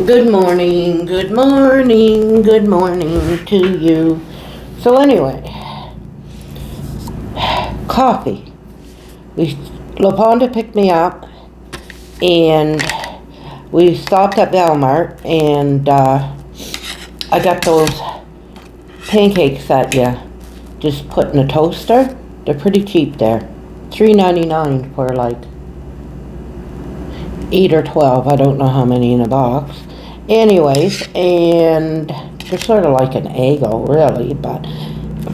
Good morning, good morning, good morning to you. So anyway, coffee. LaPonda picked me up and we stopped at Belmart and I got those pancakes that you just put in a toaster. They're pretty cheap there. $3.99 for like 8 or 12. I don't know how many in a box. Anyways, and they're sort of like an Eggo, really, but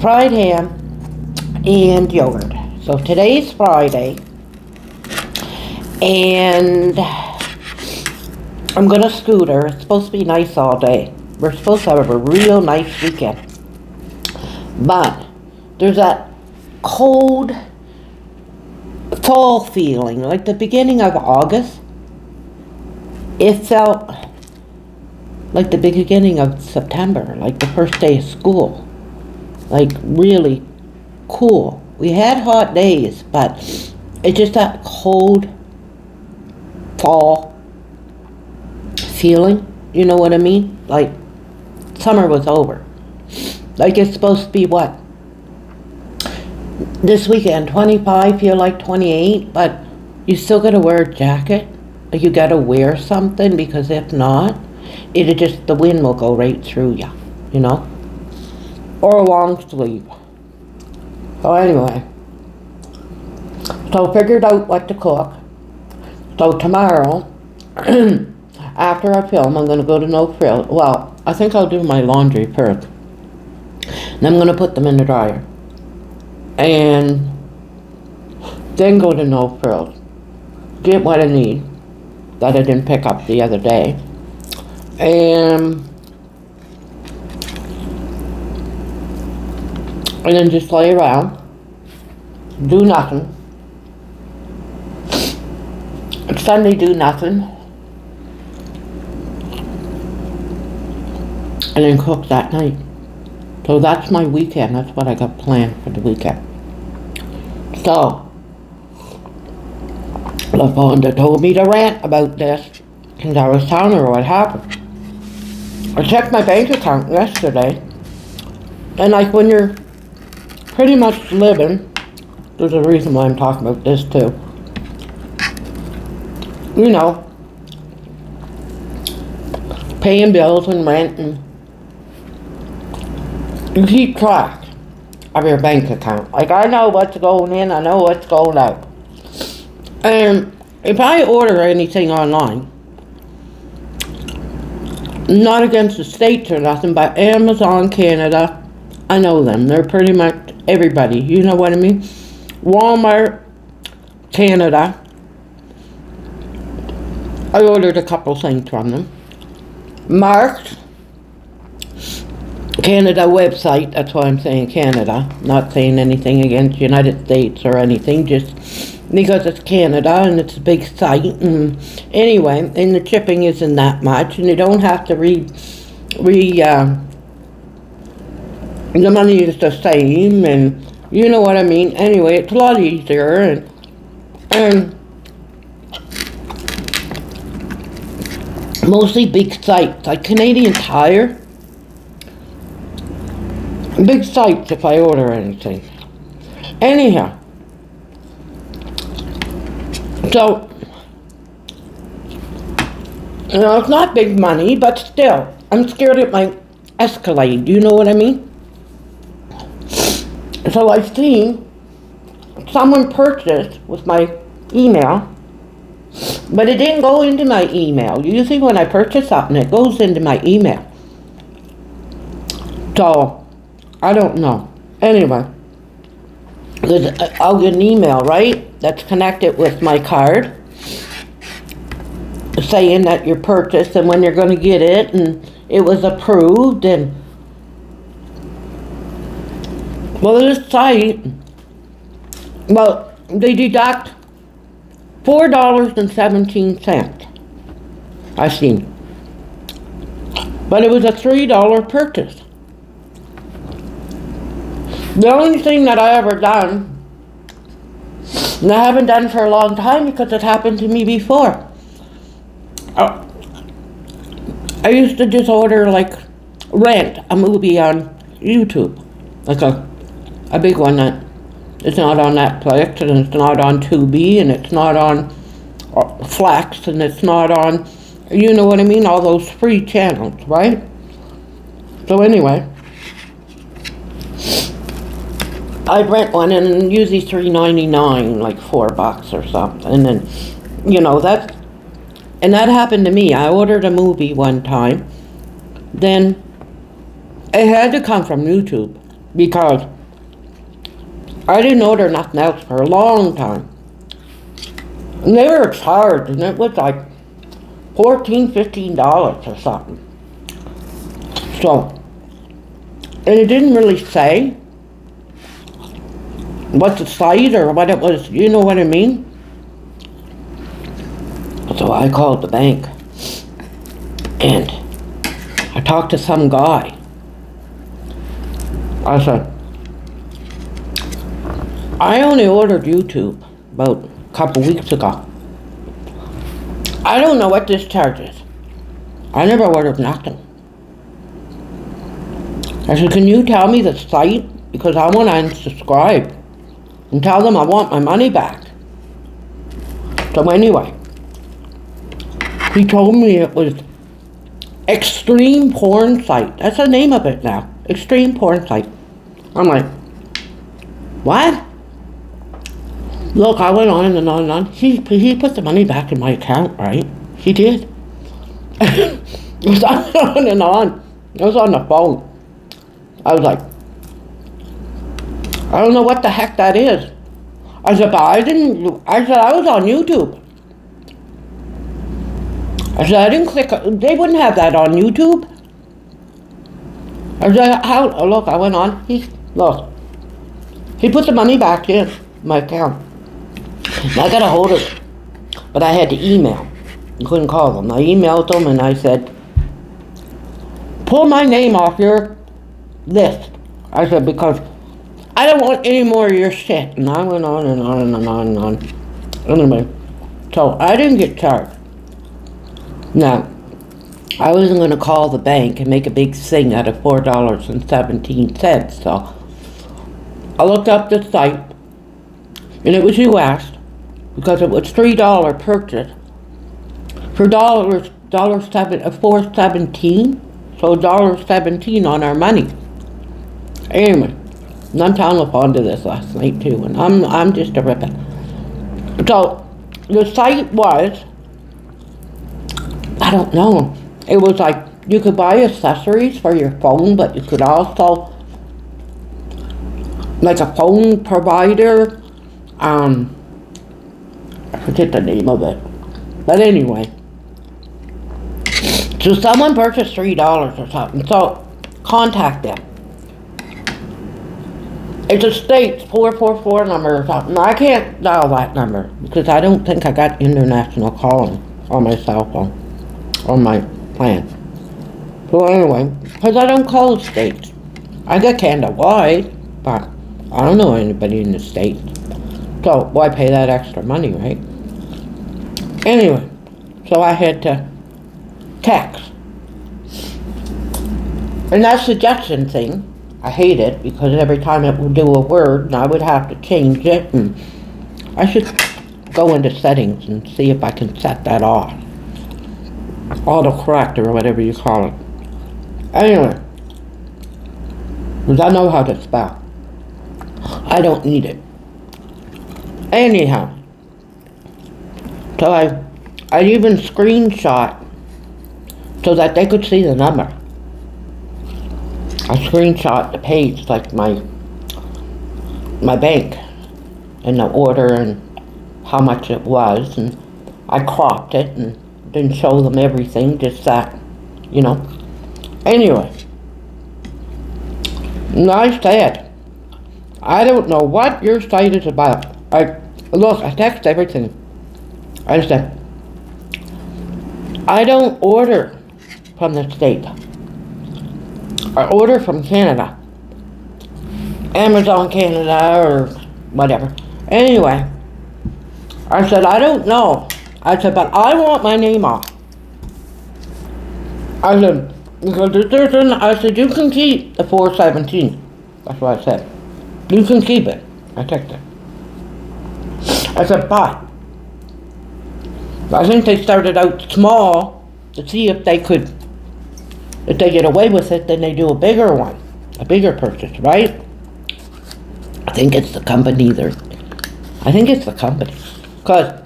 fried ham and yogurt. So today's Friday, and I'm gonna scooter. It's supposed to be nice all day. We're supposed to have a real nice weekend. But there's that cold fall feeling, like the beginning of August. It felt like the beginning of September, like the first day of school. Like really cool. We had hot days, but it's just that cold fall feeling. You know what I mean? Like summer was over. Like it's supposed to be what? This weekend, 25, feel like 28, but you still gotta wear a jacket. Like you gotta wear something because if not, the wind will go right through you, you know? Or a long sleeve. So anyway, so figured out what to cook. So tomorrow, after I film, I'm gonna go to No Frills. Well, I think I'll do my laundry first. And I'm gonna put them in the dryer. And then go to No Frills. Get what I need that I didn't pick up the other day. And then just lay around, do nothing. Sunday, do nothing. And then cook that night. So that's my weekend. That's what I got planned for the weekend. So, LaFonda told me to rant about this, and I was telling her what happened. I checked my bank account yesterday, and like when you're pretty much living, there's a reason why I'm talking about this too. You know, paying bills and rent, and you keep track of your bank account. Like I know what's going in, I know what's going out. And if I order anything online, not against the states or nothing, but Amazon Canada, I know them. They're pretty much everybody. You know what I mean? Walmart Canada, I ordered a couple things from them. Mark's Canada website, that's why I'm saying Canada. Not saying anything against United States or anything, just because it's Canada and it's a big site. And anyway, and the shipping isn't that much, and you don't have to the money is the same, and you know what I mean. Anyway, it's a lot easier, and mostly big sites, like Canadian Tire. Big sites if I order anything. Anyhow, so, you know, it's not big money, but still, I'm scared it might escalate. Do you know what I mean? So I've seen someone purchased with my email, but it didn't go into my email. Usually when I purchase something, it goes into my email. So, I don't know. Anyway, I'll get an email, right? That's connected with my card, saying that you're purchased and when you're going to get it, and it was approved, and well, this site, well, they deduct $4.17. I seen, but it was a $3 purchase. The only thing that I ever done, and I haven't done for a long time because it happened to me before. I used to just order, like, rent a movie on YouTube. Like a big one that it's not on Netflix, and it's not on Tubi, and it's not on Flex, and it's not on, you know what I mean, all those free channels, right? So anyway, I'd rent one, and usually $3.99, like $4 or something, and then, you know, that happened to me. I ordered a movie one time, then it had to come from YouTube, because I didn't order nothing else for a long time. And they were charged, and it was like $14, $15 or something. So, and it didn't really say what the site or what it was, you know what I mean? So I called the bank, and I talked to some guy. I said, I only ordered YouTube about a couple weeks ago. I don't know what this charges. I never ordered nothing. I said, can you tell me the site? Because I want to unsubscribe and tell them I want my money back. So anyway, he told me it was Extreme Porn Site. That's the name of it now. Extreme Porn Site. I'm like, what? Look, I went on and on and on. He put the money back in my account, right? He did. It was on and on. I was on the phone. I was like, I don't know what the heck that is. I said, but I was on YouTube. I said, I didn't click, they wouldn't have that on YouTube. I said, how, oh, look, I went on, he put the money back in my account. I got a hold of it, but I had to email. I couldn't call them. I emailed them and I said, pull my name off your list. I said, because I don't want any more of your shit. And I went on and on and on and on. Anyway, so I didn't get charged. Now, I wasn't going to call the bank and make a big thing out of $4.17. So I looked up the site, and it was US, because it was $3 purchase for $4.17, so $1.17 on our money. Anyway, and I'm telling upon to this last night too, and I'm just a ripping. So the site was, I don't know, it was like you could buy accessories for your phone, but you could also, like a phone provider, I forget the name of it, but anyway, so someone purchased $3 or something, so contact them. It's a state 444 number or something. I can't dial that number because I don't think I got international calling on my cell phone, on my plan. So anyway, because I don't call the States. I got Canada-wide, but I don't know anybody in the States. So why pay that extra money, right? Anyway, so I had to text. And that suggestion thing, I hate it because every time it would do a word, and I would have to change it, and I should go into settings and see if I can set that off. Autocorrect or whatever you call it. Anyway, because I know how to spell. I don't need it. Anyhow, so I even screenshot so that they could see the number. I screenshot the page, like my bank, and the order and how much it was, and I cropped it and didn't show them everything, just that, you know. Anyway, and I said, I don't know what your site is about. I text everything. I said, I don't order from the state. I order from Canada. Amazon Canada or whatever. Anyway, I said, I don't know. I said, but I want my name off. I said, because I said, you can keep the 417. That's what I said. You can keep it. I checked it. I said, but I think they started out small to see if they get away with it, then they do a bigger one, a bigger purchase, right? I think it's the company because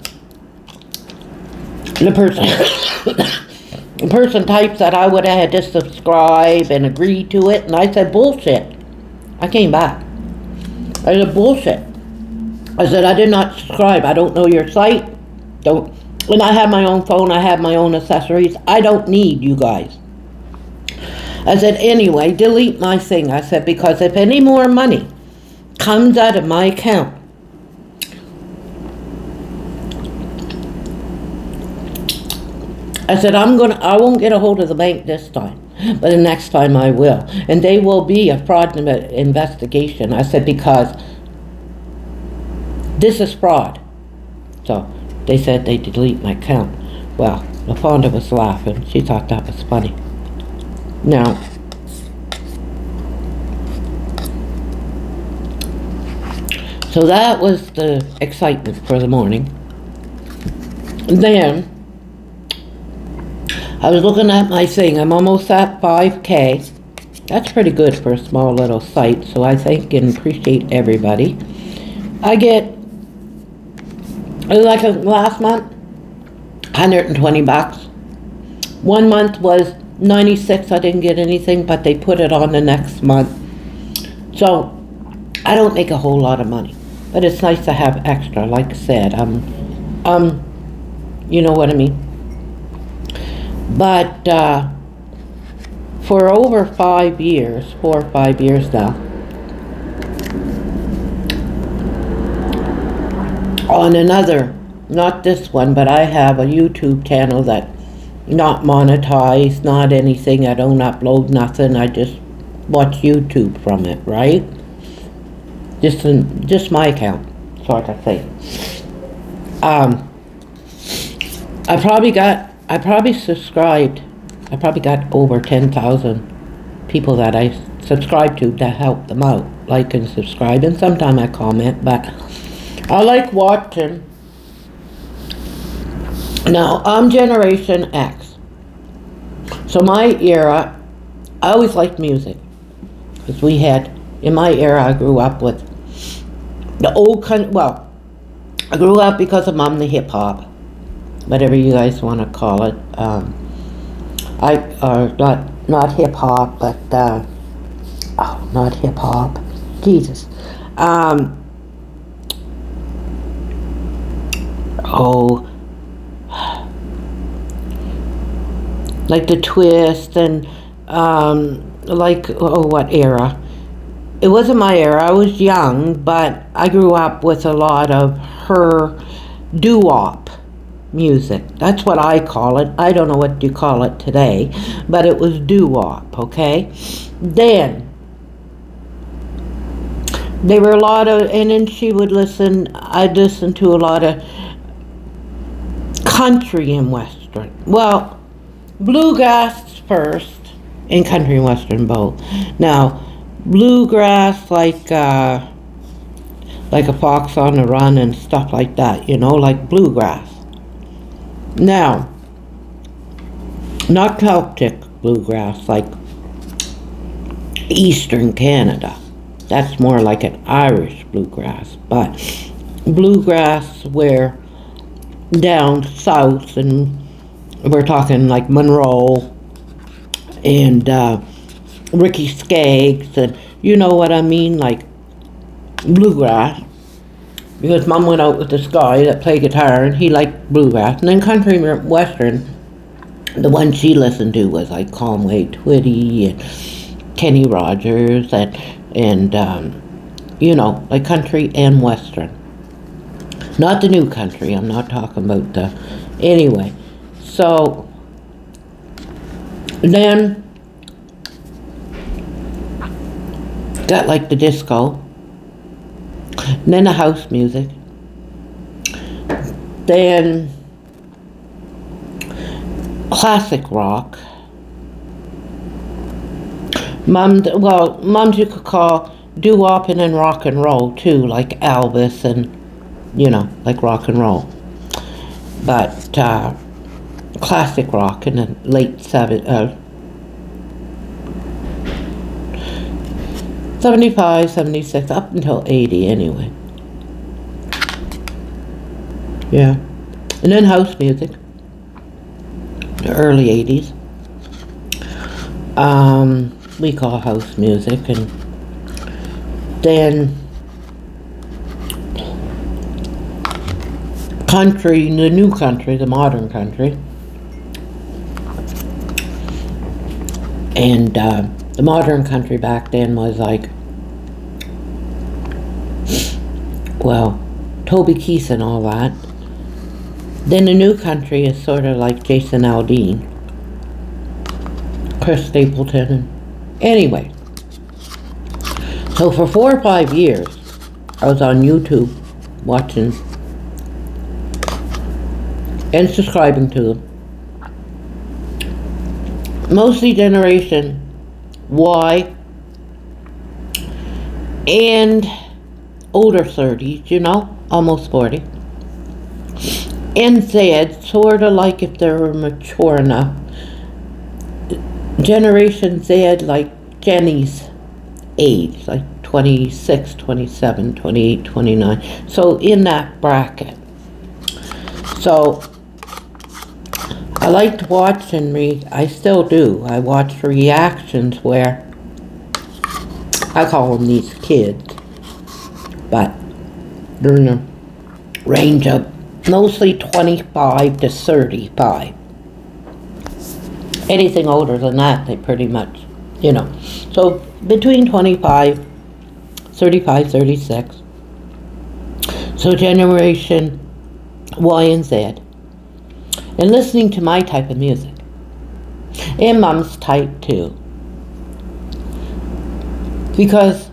the person types that I would have had to subscribe and agree to it, and I said, bullshit. I came back. I said, bullshit. I said, I did not subscribe. I don't know your site. And I have my own phone. I have my own accessories. I don't need you guys. I said, anyway, delete my thing. I said, because if any more money comes out of my account, I said, I won't get a hold of the bank this time, but the next time I will. And they will be a fraudulent investigation. I said, because this is fraud. So they said they delete my account. Well, LaFonda was laughing. She thought that was funny. Now, so that was the excitement for the morning. Then I was looking at my thing. I'm almost at 5K. That's pretty good for a small little site, so I thank and appreciate everybody. I get, like last month, 120 bucks. 1 month was 96. I didn't get anything, but they put it on the next month. So I don't make a whole lot of money, but it's nice to have extra. Like I said, you know what I mean. But for over 5 years, 4 or 5 years now, on another, not this one, but I have a YouTube channel that not monetized, not anything. I don't upload nothing. I just watch YouTube from it, right? Just my account, sort of thing. I probably got over 10,000 people that I subscribe to help them out, like and subscribe, and sometimes I comment, but I like watching. Now, I'm Generation X, so my era, I always liked music, because in my era, I grew up with the old country. Well, I grew up because of Mom, the hip-hop, whatever you guys want to call it. Not hip-hop, but, not hip-hop, Jesus. Like the twist and, what era? It wasn't my era. I was young, but I grew up with a lot of her doo-wop music. That's what I call it. I don't know what you call it today, but it was doo-wop, okay? Then there were a lot of, and then I'd listen to a lot of country and western. Well, bluegrass first, and country and western both. Now, bluegrass like a fox on the run and stuff like that, like bluegrass. Now, not Celtic bluegrass like Eastern Canada. That's more like an Irish bluegrass. But bluegrass where down south, and we're talking like Monroe and Ricky Skaggs, and you know what I mean, like bluegrass. Because Mom went out with this guy that played guitar, and he liked bluegrass. And then country and western, the one she listened to was like Conway Twitty and Kenny Rogers, and like country and western. Not the new country. I'm not talking about the... Anyway, so then got like the disco. And then the house music. Then classic rock. Mums you could call doo-wopping and rock and roll too, like Elvis and, like rock and roll. But classic rock in the late 75, 76, up until 80 anyway. Yeah. And then house music, the early 80s. We call house music, and then country, the new country, the modern country. And the modern country back then was like, Toby Keith and all that. Then the new country is sort of like Jason Aldean, Chris Stapleton. Anyway, so for 4 or 5 years, I was on YouTube watching and subscribing to them. Mostly Generation Y and older 30s, almost 40. And Z, sort of like if they were mature enough. Generation Z, like Jenny's age, like 26, 27, 28, 29. So in that bracket. So I liked watching I still do. I watch reactions where I call them these kids, but they're in a range of mostly 25 to 35. Anything older than that, they pretty much, So between 25, 35, 36. So Generation Y and Z. And listening to my type of music. And Mom's type too. Because,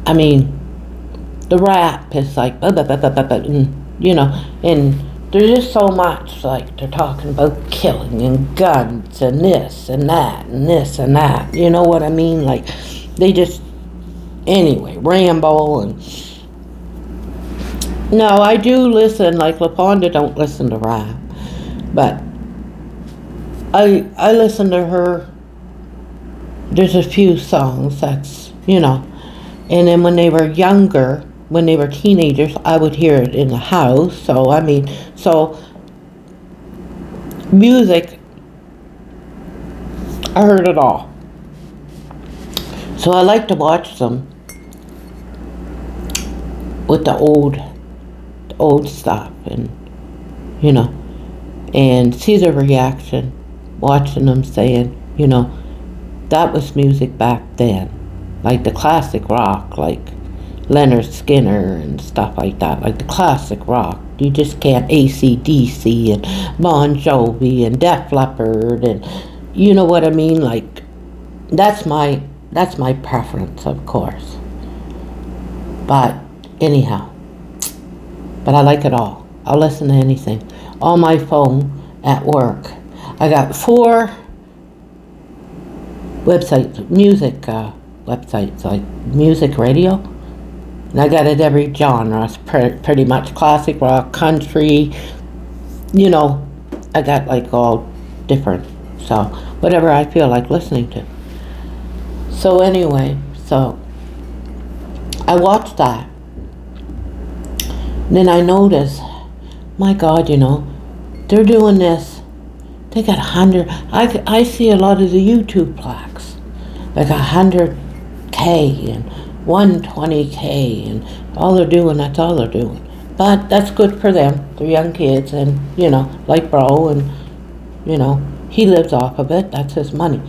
the rap is like, and there's just so much, like, they're talking about killing and guns and this and that and this and that. You know what I mean? Like, they just, anyway, Rambo and... No, I do listen, like LaPonda don't listen to rap. But I listen to her. There's a few songs that's, And then when they were younger, when they were teenagers, I would hear it in the house. So, music, I heard it all. So I like to watch them with the old stuff and, and see their reaction, watching them saying, that was music back then. Like the classic rock, like Leonard Skinner and stuff like that. Like the classic rock. You just can't AC/DC and Bon Jovi and Def Leppard and you know what I mean? Like that's my preference, of course. But anyhow. But I like it all. I'll listen to anything. On my phone at work. I got 4 websites, music websites, like music radio. And I got it every genre. It's pretty much classic rock, country. I got like all different. So whatever I feel like listening to. So anyway, I watched that. Then I noticed, my God, they're doing this. They got 100. I see a lot of the YouTube plaques, like 100K and 120K, and that's all they're doing. But that's good for them. They're young kids, and like bro, and he lives off of it. That's his money.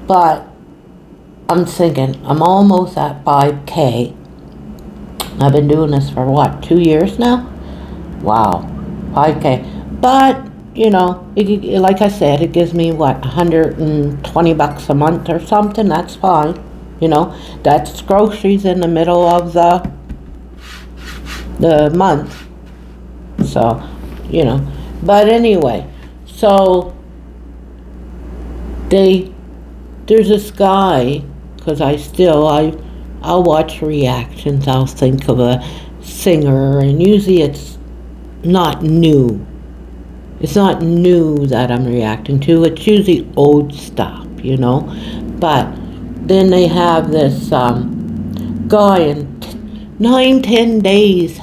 But I'm thinking, I'm almost at 5K. I've been doing this for 2 years now? Wow, 5K. But, like I said, it gives me, $120 a month or something. That's fine. That's groceries in the middle of the month. So, But anyway, so they there's this guy, because I'll watch reactions, I'll think of a singer, and usually it's not new. It's not new that I'm reacting to, it's usually old stuff, you know. But then they have this guy in 9-10 days.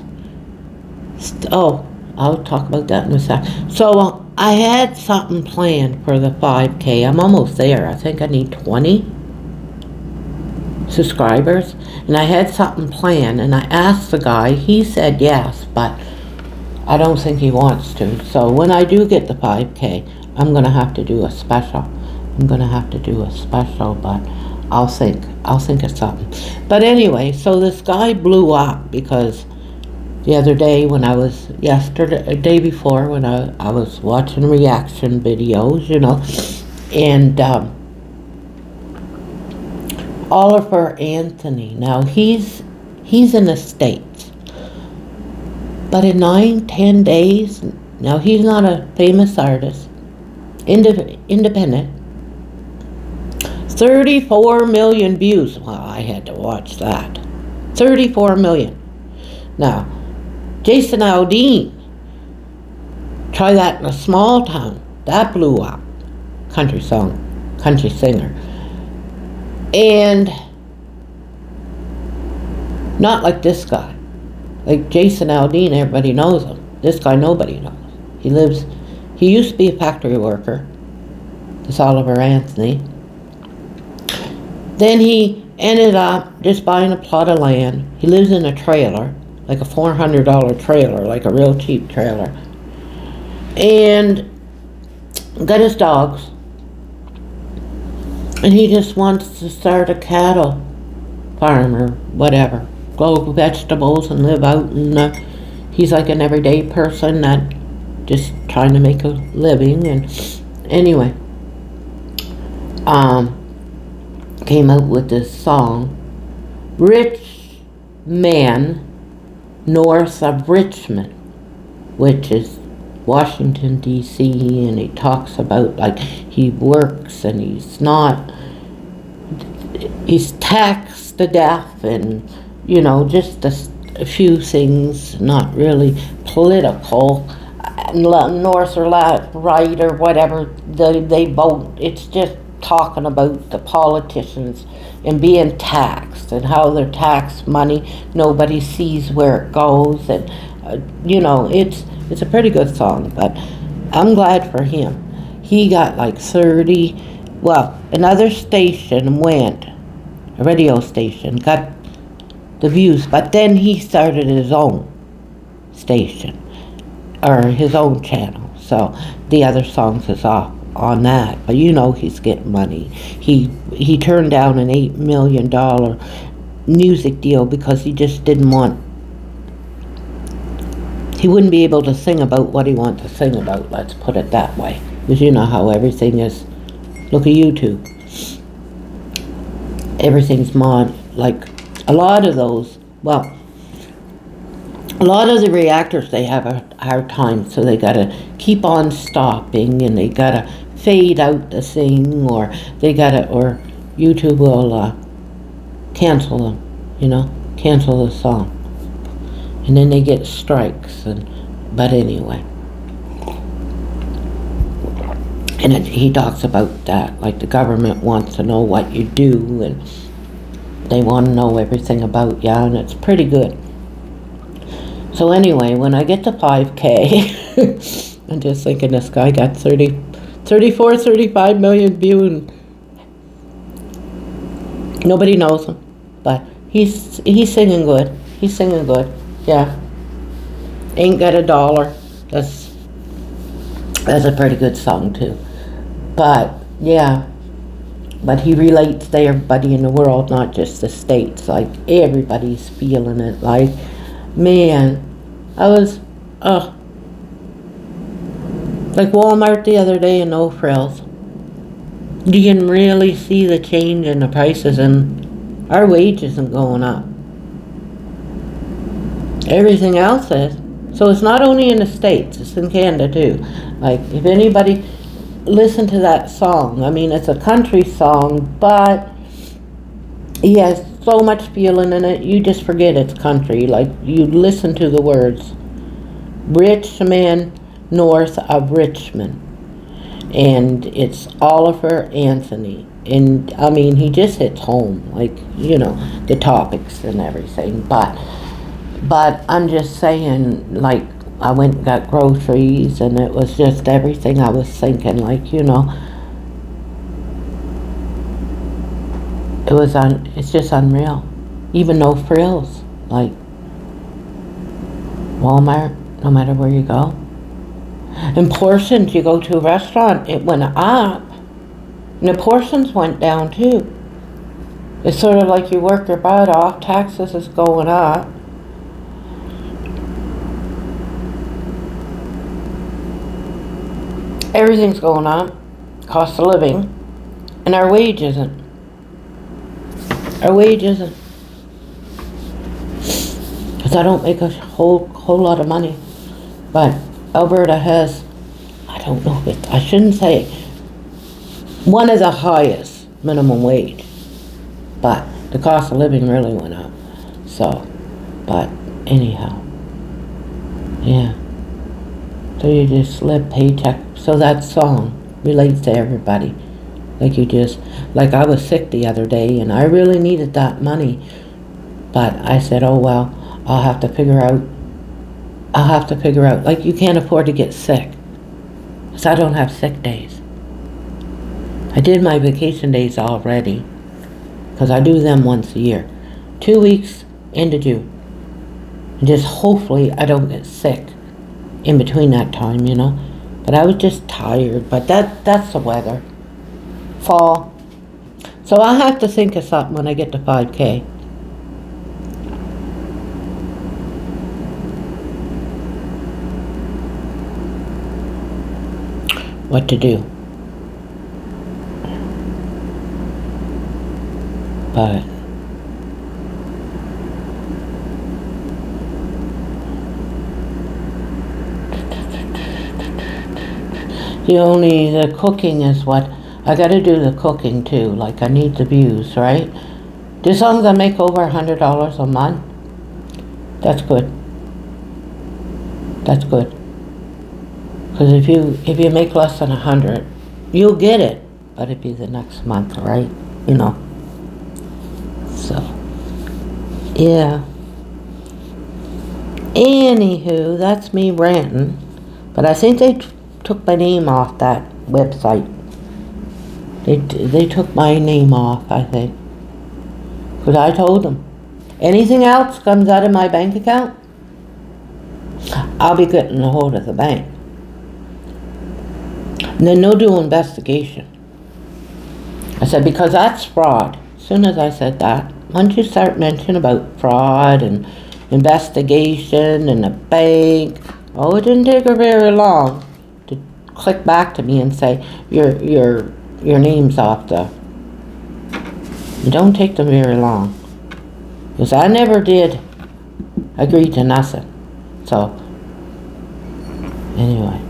Oh, I'll talk about that in a sec. So I had something planned for the 5K. I'm almost there. I think I need 20 subscribers. And I had something planned, and I asked the guy. He said yes, but I don't think he wants to. So when I do get the 5K, I'm going to have to do a special. But I'll think of something. But anyway, so this guy blew up because the other day day before when I was watching reaction videos, you know, and Oliver Anthony, now he's in the States, but in 9-10 days, now he's not a famous artist, independent, 34 million views. Well, I had to watch that. 34 million. Now, Jason Aldean, try that in a small town. That blew up. Country singer. And not like this guy. Like Jason Aldean, everybody knows him. This guy, nobody knows. He used to be a factory worker. This Oliver Anthony. Then he ended up just buying a plot of land. He lives in a trailer, like a $400 trailer, like a real cheap trailer. And got his dogs. And he just wants to start a cattle farm or whatever. Grow vegetables and live out. And he's like an everyday person that just trying to make a living. And anyway, came out with this song, Rich Man North of Richmond, which is Washington, D.C., and he talks about, like, he works and he's taxed to death, and, you know, just a few things, not really political, north or left, right, or whatever, they vote. It's just talking about the politicians and being taxed and how they're taxed money. Nobody sees where it goes, and you know, it's a pretty good song. But I'm glad for him. He got like 30. Well, another station went, a radio station, got the views, but then he started his own station or his own channel. So the other songs is off on that, but you know he's getting money. He turned down an $8 million music deal because he just didn't want, he wouldn't be able to sing about what he wants to sing about, let's put it that way. Because you know how everything is. Look at YouTube. Everything's like a lot of those, well, a lot of the reactors, they have a hard time, so they gotta keep on stopping, and they gotta fade out the thing, or or YouTube will cancel them, you know, cancel the song, and then they get strikes. But anyway, and he talks about that, like the government wants to know what you do, and they want to know everything about you, and it's pretty good. So anyway, when I get to 5K, I'm just thinking this guy got 35 million views. Nobody knows him, but he's singing good. He's singing good. Yeah. Ain't Got a Dollar. That's a pretty good song too. But yeah. But he relates to everybody in the world, not just the States. Like, everybody's feeling it. Like, man, I was, like Walmart the other day in No Frills. You can really see the change in the prices, and our wages isn't going up. Everything else is. So it's not only in the States, it's in Canada too. Like, if anybody, listen to that song. I mean, it's a country song, but he has so much feeling in it, you just forget it's country. Like, you listen to the words. Rich man north of Richmond. And it's Oliver Anthony. And, I mean, he just hits home. Like, you know, the topics and everything. But I'm just saying, like, I went and got groceries, and it was just everything I was thinking. Like, you know, it's just unreal. Even no frills. Like, Walmart, no matter where you go. And portions, you go to a restaurant, it went up. And the portions went down too. It's sort of like you work your butt off, taxes is going up. Everything's going up, cost of living, and our wage isn't. Our wage isn't. Because I don't make a whole lot of money. But Alberta has, I don't know if I shouldn't say, one of the highest minimum wage. But the cost of living really went up. So, but anyhow, yeah. So you just live paycheck. So that song relates to everybody. Like like I was sick the other day and I really needed that money. But I said, oh well, I'll have to figure out. Like, you can't afford to get sick. Because I don't have sick days. I did my vacation days already. Because I do them once a year. 2 weeks into June. And just hopefully I don't get sick in between that time, you know. But I was just tired. But that's the weather. Fall. So I'll have to think of something when I get to 5K. What to do. But the cooking is what I gotta do. The cooking too. Like, I need the views, right? As long as I make over $100 a month, that's good. That's good. Because if you make less than 100, you'll get it. But it'd be the next month, right? You know. So, yeah. Anywho, that's me ranting. But I think they took my name off that website. They took my name off, I think. Because I told them, anything else comes out of my bank account, I'll be getting a hold of the bank. And then they'll do an investigation. I said, because that's fraud. As soon as I said that, once you start mentioning about fraud and investigation and the bank, oh, it didn't take her very long to click back to me and say, your name's off the... It don't take them very long. Because I never did agree to nothing. So, anyway.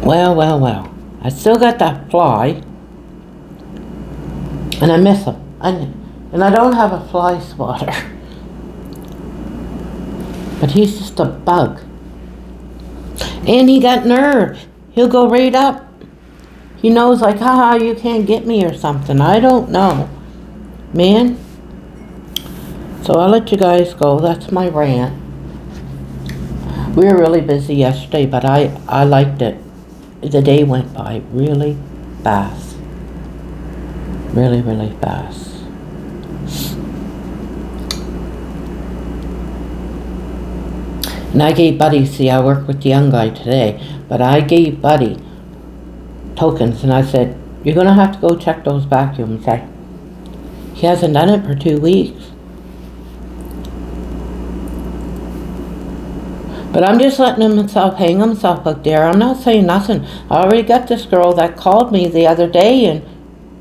Well. I still got that fly. And I miss him. And I don't have a fly swatter. But he's just a bug. And he got nerve. He'll go right up. He knows, like, haha, you can't get me or something. I don't know. Man. So I'll let you guys go. That's my rant. We were really busy yesterday, but I liked it. The day went by really fast. Really, really fast. And I gave Buddy, see, I work with the young guy today, but I gave Buddy tokens, and I said, you're going to have to go check those vacuums. He hasn't done it for 2 weeks. But I'm just letting hang himself out there. I'm not saying nothing. I already got this girl that called me the other day, and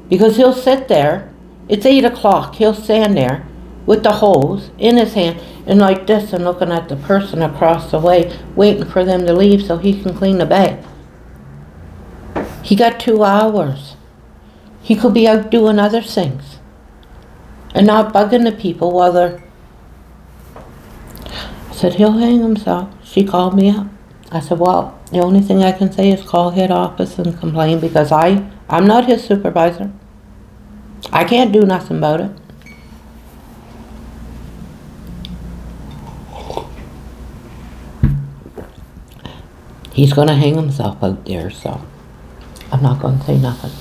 because he'll sit there, it's 8 o'clock, he'll stand there, with the hose in his hand and like this and looking at the person across the way, waiting for them to leave so he can clean the bag. He got 2 hours. He could be out doing other things and not bugging the people while they're... I said, he'll hang himself. She called me up. I said, well, the only thing I can say is call head office and complain because I'm not his supervisor. I can't do nothing about it. He's going to hang himself out there, so I'm not going to say nothing.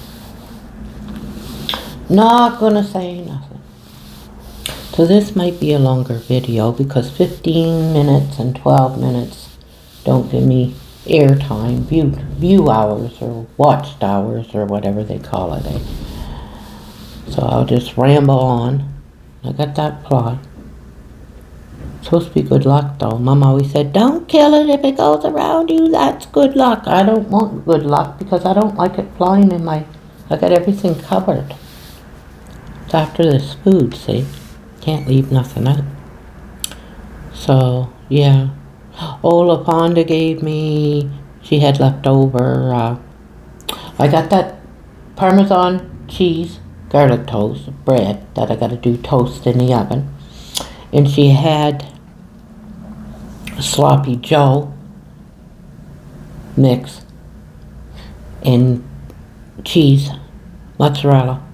Not going to say nothing. So this might be a longer video because 15 minutes and 12 minutes don't give me airtime, view hours or watched hours or whatever they call it. So I'll just ramble on. I got that plot. Supposed to be good luck though. Mom always said, don't kill it if it goes around you, that's good luck. I don't want good luck because I don't like it flying in my... I got everything covered. It's after this food, see? Can't leave nothing out. So, yeah. Oh, LaFonda gave me... She had left over... I got that Parmesan cheese, garlic toast, bread that I got to do toast in the oven. And she had sloppy Joe mix and cheese, mozzarella.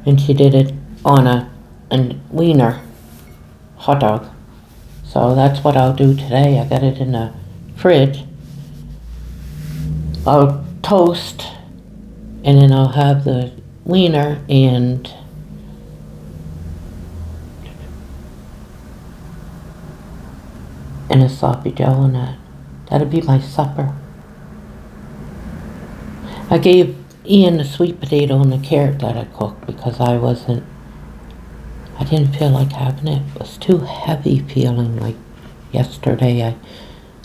And she did it on a wiener hot dog. So that's what I'll do today. I got it in the fridge. I'll toast and then I'll have the wiener and a sloppy Joe on that. That'll be my supper. I gave Ian the sweet potato and the carrot that I cooked because I didn't feel like having it. It was too heavy feeling like yesterday.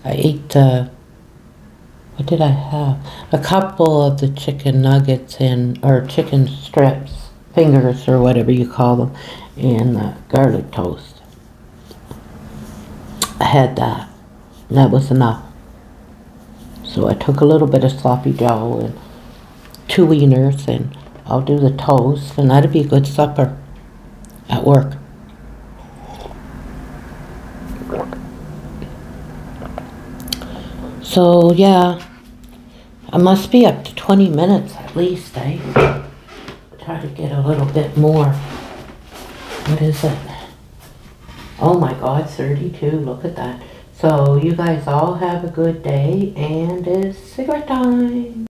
I ate, what did I have? A couple of the chicken nuggets or chicken strips, fingers or whatever you call them, and garlic toast. I had that. And that was enough. So I took a little bit of sloppy Joe and 2 wieners and I'll do the toast and that'll be a good supper at work. So yeah, I must be up to 20 minutes at least, eh? Try to get a little bit more. What is it? Oh my God, 32, look at that. So you guys all have a good day and it's cigarette time.